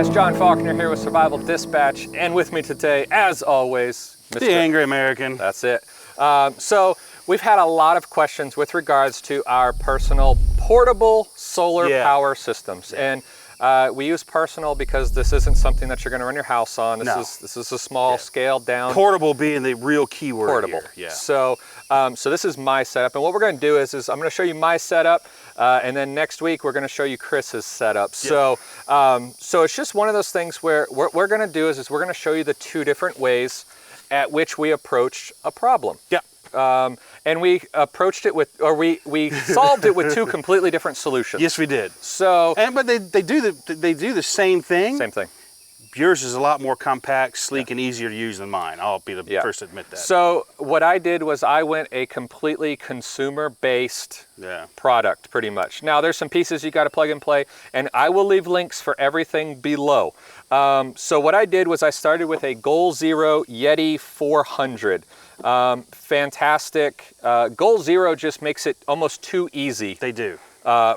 guys, John Faulkner here with Survival Dispatch, and with me today, as always, Mr. The Angry American. That's it. So we've had a lot of questions with regards to our personal portable solar power systems, and we use personal because this isn't something that you're going to run your house on. This is a small scale down. Portable being the real key word. Portable. Here. Yeah. So this is my setup, and what we're going to do is I'm going to show you my setup. And then next week we're going to show you Chris's setup. So it's just one of those things where what we're going to do is we're going to show you the two different ways at which we approached a problem. Yeah. And we approached it with, or we solved it with two completely different solutions. Yes, we did. So, but they do the same thing. Same thing. Yours is a lot more compact, sleek, and easier to use than mine. I'll be the first to admit that. So what I did was I went a completely consumer-based product, pretty much. Now there's some pieces you got to plug and play, and I will leave links for everything below. So what I did was I started with a Goal Zero Yeti 400. Fantastic. Goal Zero just makes it almost too easy. They do.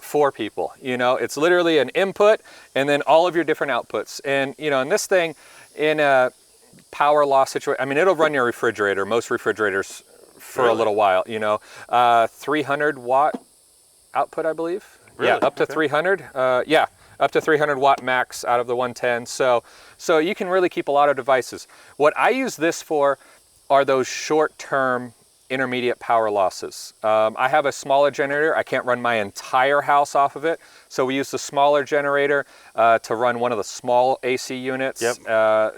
For people, you know, it's literally an input and then all of your different outputs. And, you know, in this thing, in a power loss situation, I mean, it'll run your refrigerator, most refrigerators for a little while, you know, 300 watt output, I believe. Really? Yeah, up to 300. Up to 300 watt max out of the 110. So you can really keep a lot of devices. What I use this for are those short-term intermediate power losses. I have a smaller generator. I can't run my entire house off of it. So we use the smaller generator to run one of the small AC units. Yep.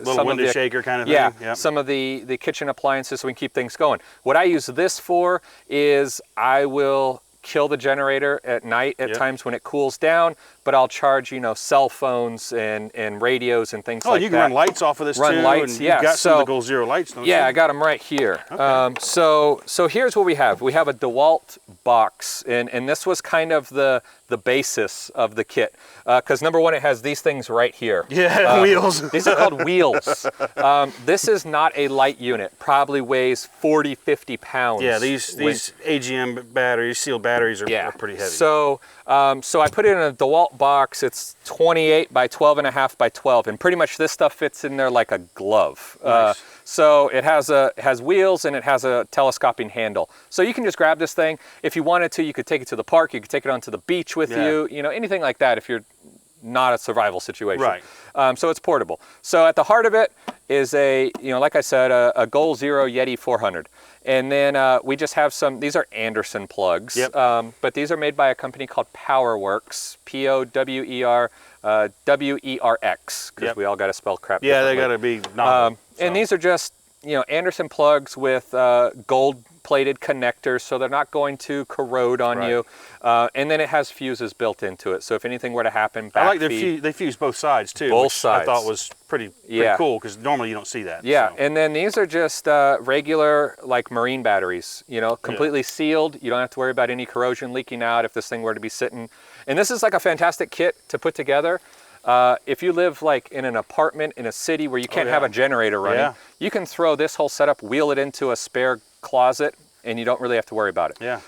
Little window shaker kind of thing. Yeah. Some of the kitchen appliances so we can keep things going. What I use this for is I will kill the generator at night at times when it cools down, but I'll charge, you know, cell phones and radios and things like that. Oh, you can run lights off of this too? Run lights, and you've got some of the Goal Zero lights, don't you? Yeah, I got them right here. Okay. So here's what we have. We have a DeWalt box, and this was kind of the basis of the kit. Because number one, it has these things right here. Yeah, wheels. These are called wheels. This is not a light unit. Probably weighs 40, 50 pounds. Yeah, these AGM batteries, sealed batteries are pretty heavy. So I put it in a DeWalt box. It's 28 by 12 and a half by 12, and pretty much this stuff fits in there like a glove. Nice. So it has wheels and it has a telescoping handle. So you can just grab this thing. If you wanted to, you could take it to the park. You could take it onto the beach with you. You know, anything like that if you're not a survival situation. Right. So it's portable. So at the heart of it is like I said, a Goal Zero Yeti 400. And then we just have these are Anderson plugs. Yep. But these are made by a company called PowerWorks, POWERWERX, because we all got to spell crap differently. They got to be novel. And these are just, you know, Anderson plugs with gold-plated connectors, so they're not going to corrode on you. And then it has fuses built into it, so if anything were to happen, I like they fuse both sides too. Both sides. I thought was pretty cool, because normally you don't see that. Yeah, so. And then these are just regular, like, marine batteries, you know, completely sealed. You don't have to worry about any corrosion leaking out if this thing were to be sitting. And this is like a fantastic kit to put together. If you live like in an apartment in a city where you can't have a generator running, you can throw this whole setup, wheel it into a spare closet, and you don't really have to worry about it. Yeah.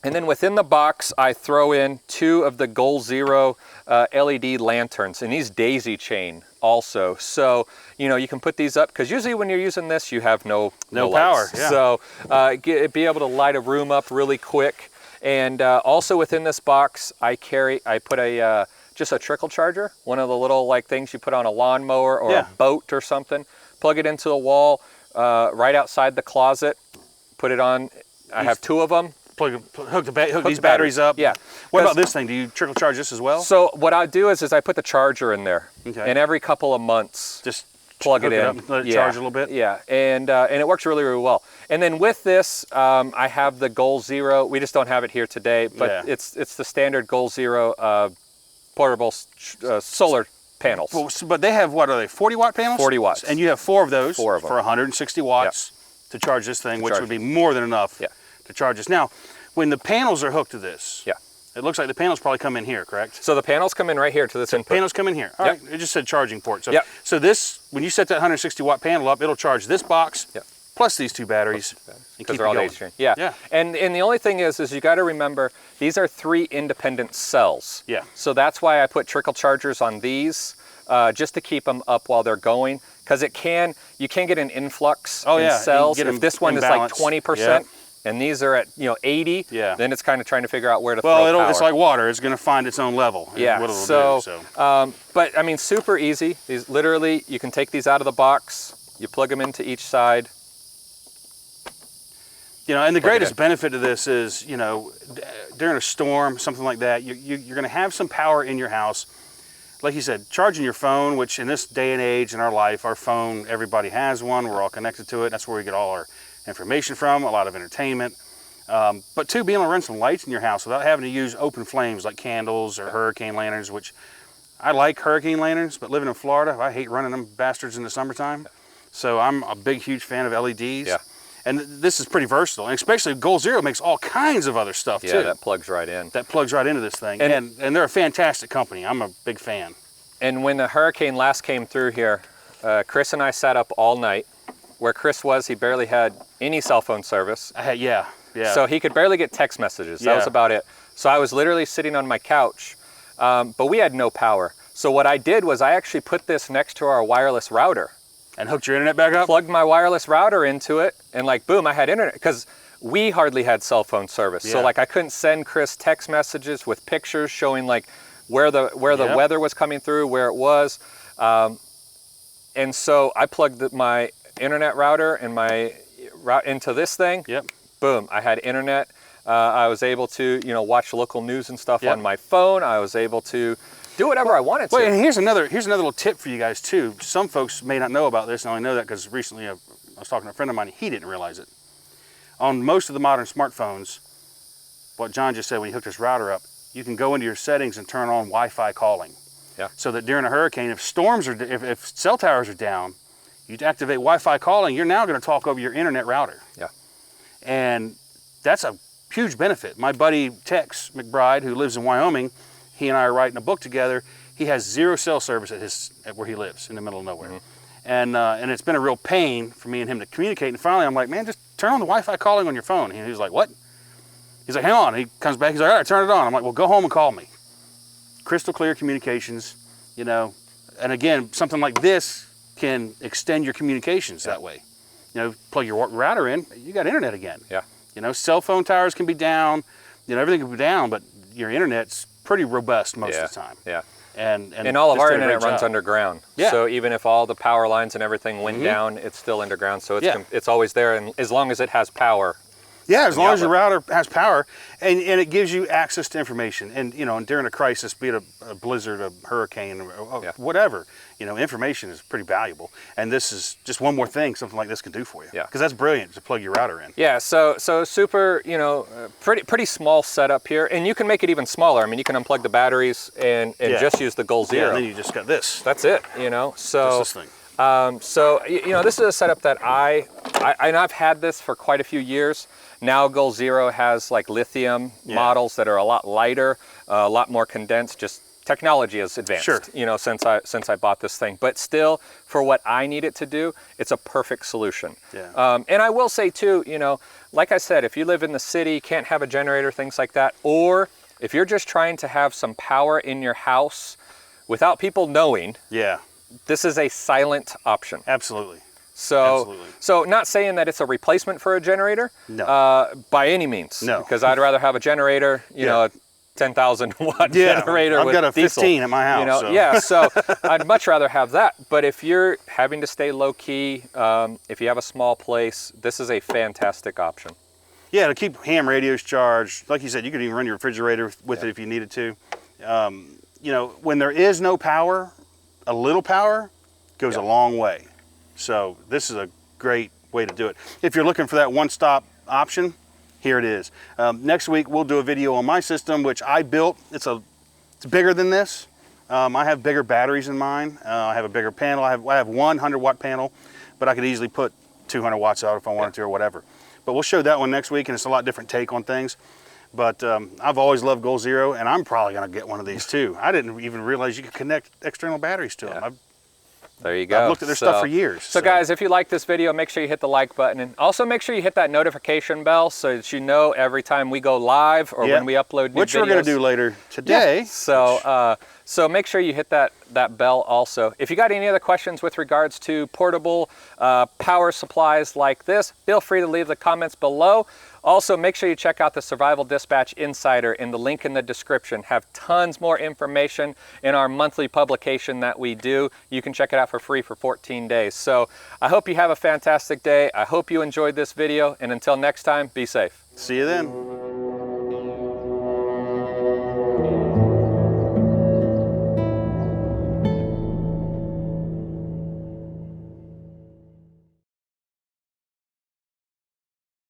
And then within the box, I throw in 2 of the Goal Zero LED lanterns, and these daisy chain also. So, you know, you can put these up, because usually when you're using this, you have no power. Yeah. So be able to light a room up really quick. And also within this box, I put just a trickle charger, one of the little like things you put on a lawnmower or a boat or something. Plug it into the wall right outside the closet. Put it on. I have 2 of them. Hook these batteries up. Yeah. What about this thing? Do you trickle charge this as well? So what I do is I put the charger in there, and every couple of months just plug it in, up and let it charge a little bit. Yeah, and it works really, really well. And then with this, I have the Goal Zero. We just don't have it here today, but it's the standard Goal Zero portable solar panels. But they have, what are they, 40 watt panels? 40 watts. And you have 4 of those 4 of them. for 160 watts to charge this thing, which would be more than enough to charge this. Now, when the panels are hooked to this, it looks like the panels probably come in here, correct? So the panels come in right here to this input. Panels come in here. All right, it just said charging port. So this, when you set that 160 watt panel up, it'll charge this box plus these 2 batteries. Because they're all daisy chain. Yeah. And the only thing is you got to remember, these are 3 independent cells. Yeah. So that's why I put trickle chargers on these. just to keep them up while they're going, because you can get an influx in yeah, cells. if this one is like 20%, and these are at 80, then it's kind of trying to figure out where to throw power. It's like water. It's going to find its own level. Yeah. What it'll do, but I mean, super easy. These literally, you can take these out of the box. You plug them into each side. You know, and the greatest benefit of this is, you know, during a storm, something like that, you're going to have some power in your house. Like you said, charging your phone, which in this day and age in our life, our phone, everybody has one. We're all connected to it. That's where we get all our information from, a lot of entertainment. But two, being able to run some lights in your house without having to use open flames like candles or hurricane lanterns, which I like hurricane lanterns, but living in Florida, I hate running them bastards in the summertime. So I'm a big, huge fan of LEDs. Yeah. And this is pretty versatile, and especially Goal Zero makes all kinds of other stuff too. Yeah, that plugs right in. That plugs right into this thing, and they're a fantastic company. I'm a big fan. And when the hurricane last came through here, Chris and I sat up all night. Where Chris was, he barely had any cell phone service. Yeah. So he could barely get text messages. That was about it. So I was literally sitting on my couch, but we had no power. So what I did was I actually put this next to our wireless router. And hooked your internet back up? Plugged my wireless router into it, and like, boom, I had internet, because we hardly had cell phone service. So like I couldn't send Chris text messages with pictures showing like where the weather was coming through, where it was. And so I plugged my internet router and my route into this thing. Boom, I had internet. I was able to, you know, watch local news and stuff on my phone. I was able to do whatever I wanted to. Well, and here's another little tip for you guys too. Some folks may not know about this, and I only know that because recently I was talking to a friend of mine, and he didn't realize it. On most of the modern smartphones, what John just said, when he hooked his router up, you can go into your settings and turn on Wi-Fi calling. So that during a hurricane, if cell towers are down, you activate Wi-Fi calling, you're now going to talk over your internet router. And that's a huge benefit. My buddy Tex McBride, who lives in Wyoming, he and I are writing a book together. He has 0 cell service at where he lives in the middle of nowhere. And it's been a real pain for me and him to communicate. And finally, I'm like, man, just turn on the Wi-Fi calling on your phone. And he was like, what? He's like, hang on. He comes back. He's like, all right, turn it on. I'm like, well, go home and call me. Crystal clear communications, you know. And again, something like this can extend your communications that way. You know, plug your router in, you got internet again. You know, cell phone towers can be down. You know, everything can be down, but your internet's pretty robust most of the time. And all of our internet runs underground. So even if all the power lines and everything went down, it's still underground. So it's always there, and as long as it has power. As long as your router has power, and it gives you access to information. And you know, and during a crisis, be it a blizzard, a hurricane, or whatever, you know, information is pretty valuable. And this is just one more thing something like this can do for you. Because that's brilliant to plug your router in. So super, you know, pretty small setup here, and you can make it even smaller. I mean, you can unplug the batteries and just use the Goal Zero. And then you just got this. That's it. You know, so just this thing. So you know, this is a setup that I've had this for quite a few years. Now Goal Zero has like lithium models that are a lot lighter, a lot more condensed. Just technology has advanced, you know, since I bought this thing. But still, for what I need it to do, it's a perfect solution. And I will say too, you know, like I said, if you live in the city, can't have a generator, things like that, or if you're just trying to have some power in your house without people knowing, this is a silent option. Absolutely. So not saying that it's a replacement for a generator, by any means. Because I'd rather have a generator, you know, a 10,000 watt generator. I've got a diesel, 15 at my house. You know, so I'd much rather have that. But if you're having to stay low key, if you have a small place, this is a fantastic option. To keep ham radios charged. Like you said, you could even run your refrigerator with it if you needed to. You know, when there is no power, a little power goes a long way. So this is a great way to do it. If you're looking for that one-stop option, here it is. Next week we'll do a video on my system, which I built. It's bigger than this. I have bigger batteries in mine. I have a bigger panel. I have 100 watt panel, but I could easily put 200 watts out if I wanted to or whatever. But we'll show that one next week, and it's a lot different take on things. But I've always loved Goal Zero, and I'm probably going to get one of these too. I didn't even realize you could connect external batteries to them. There you go. I've looked at their stuff for years. So guys, if you like this video, make sure you hit the like button, and also make sure you hit that notification bell so that you know every time we go live or when we upload new videos. Which we're going to do later today. So So make sure you hit that bell also. If you got any other questions with regards to portable power supplies like this, feel free to leave the comments below. Also, make sure you check out the Survival Dispatch Insider in the link in the description. Have tons more information in our monthly publication that we do. You can check it out for free for 14 days. So I hope you have a fantastic day. I hope you enjoyed this video, and until next time, be safe. See you then.